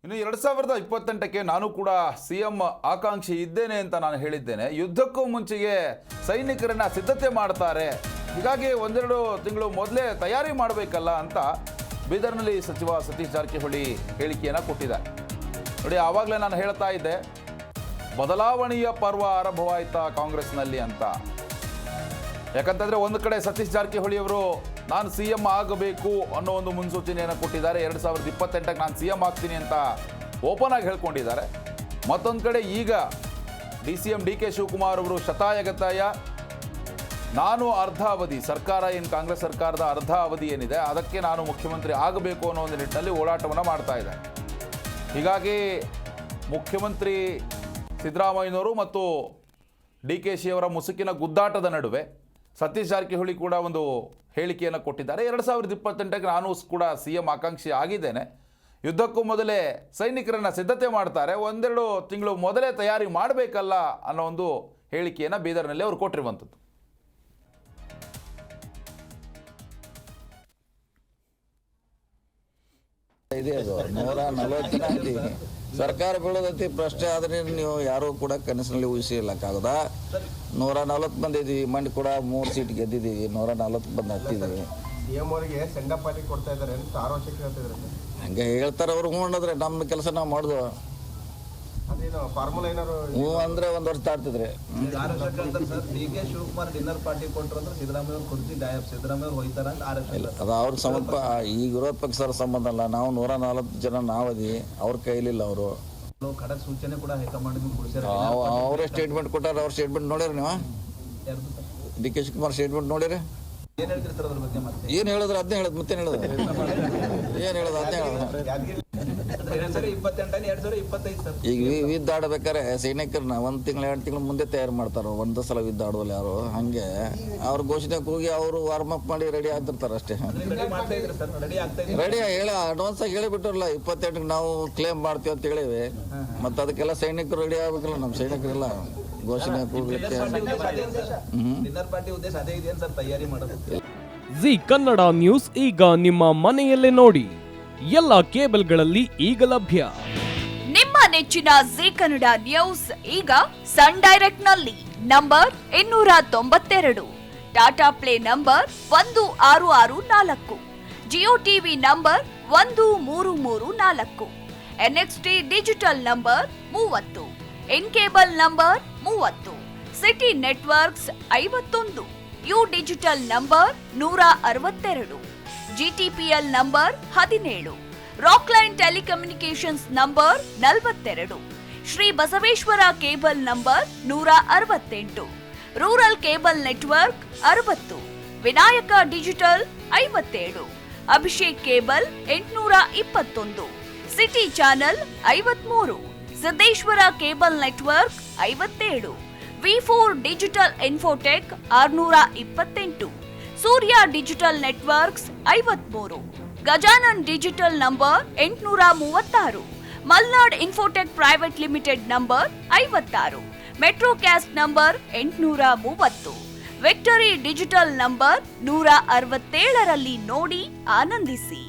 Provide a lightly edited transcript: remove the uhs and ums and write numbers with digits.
ಇನ್ನು 2028ಕ್ಕೆ ನಾನು ಕೂಡ ಸಿಎಂ ಆಕಾಂಕ್ಷಿ ಇದ್ದೇನೆ ಅಂತ ನಾನು ಹೇಳಿದ್ದೇನೆ. ಯುದ್ಧಕ್ಕೂ ಮುಂಚೆಗೆ ಸೈನಿಕರನ್ನ ಸಿದ್ಧತೆ ಮಾಡ್ತಾರೆ, ಹೀಗಾಗಿ ಒಂದೆರಡು ತಿಂಗಳು ಮೊದಲೇ ತಯಾರಿ ಮಾಡಬೇಕಲ್ಲ ಅಂತ ಬೀದರ್ನಲ್ಲಿ ಸಚಿವ ಸತೀಶ್ ಜಾರಕಿಹೊಳಿ ಹೇಳಿಕೆಯನ್ನು ಕೊಟ್ಟಿದ್ದಾರೆ. ನೋಡಿ, ಆವಾಗಲೇ ನಾನು ಹೇಳ್ತಾ ಇದ್ದೆ ಬದಲಾವಣೆಯ ಪರ್ವ ಆರಂಭವಾಯ್ತಾ ಕಾಂಗ್ರೆಸ್ನಲ್ಲಿ ಅಂತ. ಯಾಕಂತಂದರೆ ಒಂದು ಕಡೆ ಸತೀಶ್ ಜಾರಕಿಹೊಳಿ ಅವರು ನಾನು ಸಿ ಎಂ ಆಗಬೇಕು ಅನ್ನೋ ಒಂದು ಮುನ್ಸೂಚನೆಯನ್ನು ಕೊಟ್ಟಿದ್ದಾರೆ. 2028ಕ್ಕೆ ನಾನು ಸಿ ಎಂ ಆಗ್ತೀನಿ ಅಂತ ಓಪನ್ ಆಗಿ ಹೇಳ್ಕೊಂಡಿದ್ದಾರೆ. ಮತ್ತೊಂದು ಕಡೆ ಈಗ DCM DK ಶಿವಕುಮಾರ್ ಅವರು ಶತಾಯಗತಾಯ ನಾನು ಅರ್ಧ ಅವಧಿ ಸರ್ಕಾರ ಏನು ಕಾಂಗ್ರೆಸ್ ಸರ್ಕಾರದ ಅರ್ಧ ಅವಧಿ ಏನಿದೆ ಅದಕ್ಕೆ ನಾನು ಮುಖ್ಯಮಂತ್ರಿ ಆಗಬೇಕು ಅನ್ನೋ ಒಂದು ನಿಟ್ಟಿನಲ್ಲಿ ಓಡಾಟವನ್ನು ಮಾಡ್ತಾ ಇದ್ದಾರೆ. ಹೀಗಾಗಿ ಮುಖ್ಯಮಂತ್ರಿ ಸಿದ್ದರಾಮಯ್ಯನವರು ಮತ್ತು DKಶಿ ಅವರ ಮುಸುಕಿನ ಗುದ್ದಾಟದ ನಡುವೆ ಸತೀಶ್ ಜಾರಕಿಹೊಳಿ ಕೂಡ ಒಂದು ಹೇಳಿಕೆಯನ್ನು ಕೊಟ್ಟಿದ್ದಾರೆ. 2028ಕ್ಕೆ ನಾನು ಕೂಡ CM ಆಕಾಂಕ್ಷಿ ಆಗಿದ್ದೇನೆ, ಯುದ್ಧಕ್ಕೂ ಮೊದಲೇ ಸೈನಿಕರನ್ನು ಸಿದ್ಧತೆ ಮಾಡ್ತಾರೆ, ಒಂದೆರಡು ತಿಂಗಳು ಮೊದಲೇ ತಯಾರಿ ಮಾಡಬೇಕಲ್ಲ ಅನ್ನೋ ಒಂದು ಹೇಳಿಕೆಯನ್ನು ಬೀದರ್ನಲ್ಲಿ ಅವರು ಕೊಟ್ಟಿರುವಂಥದ್ದು. ಇದೆ ಅದು 140 ದಿನ ಆಯ್ತು. ಸರ್ಕಾರ ಬೀಳೋದೈತಿ ಪ್ರಶ್ನೆ ಆದ್ರೆ ನೀವು ಯಾರು ಕೂಡ ಕನಸಿನಲ್ಲಿ ಊಹಿಸಿರ್ಲಕ್ಕಾಗದ. 140 ಬಂದಿದ್ದೀವಿ, ಮಂಡಿ ಕೂಡ 3 ಸೀಟ್ ಗೆದ್ದಿದ್ದೀವಿ, 140 ಬಂದು ಹತ್ತಿದ್ದೀವಿ. ಅವರಿಗೆ ಸೆಂಡ್ ಪಾರ್ಟಿ ಕೊಡ್ತಾ ಇದ್ದಾರೆ ಅಂತ ಆರೋಚಕ ಹೇಳ್ತಿದ್ದಾರೆ. ಹಂಗೆ ಹೇಳ್ತಾರೆ ಅವ್ರು. ಹ್ಞೂ ಅನ್ನೋದ್ರೆ ನಮ್ಮ ಕೆಲಸ ನಾವು ಮಾಡಿದ್ವು. ಅದೇನು ಫಾರ್ಮುಲಾ ಏನಾರು ಹ್ಞೂ ಅಂದ್ರೆ 1 ವರ್ಷ ತಾಡ್ತಿದ್ರೆ. DK ಶಿವಕುಮಾರ್ ಡಿನ್ನರ್ ಪಾರ್ಟಿ ಕೊಟ್ಟರು ಅಂದ್ರೆ ಸಿದ್ದರಾಮಯ್ಯ ಕುರ್ಚಿ ಗಾಯಬ್, ಸಿದ್ದರಾಮಯ್ಯ ಹೋಯ್ತಾರ ಅಂತ ಇಲ್ಲ, ಅದು ಅವ್ರಿಗೆ ಸಂಬಂಧ, ಈ ವಿರೋಧ ಪಕ್ಷರ ಸಂಬಂಧ ಅಲ್ಲ. ನಾವು 140 ಜನ ನಾವದಿ, ಅವ್ರ ಕೈಲಿಲ್ಲ. ಅವರು ಖಡಕ್ ಸೂಚನೆ ಕೂಡ ಹೈಕಮಾಂಡ್ ಅವರೇ ಸ್ಟೇಟ್ಮೆಂಟ್ ಕೊಟ್ಟಾರ. ಅವ್ರ ಸ್ಟೇಟ್ಮೆಂಟ್ ನೋಡಿರಿ ನೀವು? DK ಶಿವಕುಮಾರ್ ಸ್ಟೇಟ್ಮೆಂಟ್ ನೋಡಿರಿ? ಏನ್ ಹೇಳ್ತೀರಿ ಸರ್ ಅದ್ರ ಬಗ್ಗೆ? ಮತ್ತೆ ಏನು ಹೇಳಿದ್ರು ಅದನ್ನೇ ಹೇಳೋದು, ಮತ್ತೇನು ಹೇಳೋದು? ಏನು ಹೇಳೋದು ಅದನ್ನೇ ಹೇಳೋದು. 2028 ಸರ್. ಈಗ ಯುದ್ಧ ಆಡ್ಬೇಕಾರೆ ಸೈನಿಕರನ್ನ 1 ತಿಂಗಳು 2 ತಿಂಗಳು ಮುಂದೆ ತಯಾರು ಮಾಡ್ತಾರೆ. ಒಂದು ಸಲ ಯುದ್ಧ ಆಡೋಲ್ಲ ಯಾರು. ಹಂಗೆ ಅವ್ರ ಘೋಷಣೆಗೆ ಹೋಗಿ ಅವರು ವಾರ್ಮ್ ಅಪ್ ಮಾಡಿ ರೆಡಿ ಆಗ್ತಿರ್ತಾರೆ ಅಷ್ಟೇ. ರೆಡಿ ಹೇಳಿ ಅಡ್ವಾನ್ಸ್ ಆಗಿ ಹೇಳಿಬಿಟ್ರಲ್ಲ 28ಕ್ಕೆ ನಾವು ಕ್ಲೇಮ್ ಮಾಡ್ತೀವಿ ಅಂತ ಹೇಳಿವಿ. ಮತ್ತು ಅದಕ್ಕೆಲ್ಲ ಸೈನಿಕರು ರೆಡಿ ಆಗ್ಬೇಕಲ್ಲ. ನಮ್ಮ ಸೈನಿಕರೆಲ್ಲ ಘೋಷಣೆ ಕೂಗ್ಲಿಕ್ಕೆ ಡಿನ್ನರ್ ಪಾರ್ಟಿ ಉದ್ದೇಶ ಅದೇ ಇದೆ ಸರ್, ತಯಾರಿ ಮಾಡೋದು. ಜಿ ಕನ್ನಡ ನ್ಯೂಸ್ ಈಗ ನಿಮ್ಮ ಮನೆಯಲ್ಲೇ ನೋಡಿ, ಎಲ್ಲ ಕೇಬಲ್ಗಳಲ್ಲಿ ಈಗ ಲಭ್ಯ. ನಿಮ್ಮ ನೆಚ್ಚಿನ ಜಿ ಕನ್ನಡ ನ್ಯೂಸ್ ಈಗ ಸನ್ ಡೈರೆಕ್ಟ್ ನಲ್ಲಿ number 292, Tata play number 1664, Jio TV number 1334, NXT digital number 30, in cable number 30, city networks 51, U digital number 162, GTPL number 17, Rockline telecommunications number 42, Shri Basaveshwara cable number 168, rural cable network 60, Vinayaka digital 57, Abhishek cable 821, city channel 53, Siddeshwara cable network 57, V4 digital Infotech 628, Surya digital networks 53, Gajanan digital number 836, Malnad Infotech Private Limited number 56, Metrocast number 830, Victory Digital number 167ರಲ್ಲಿ ನೋಡಿ ಆನಂದಿಸಿ.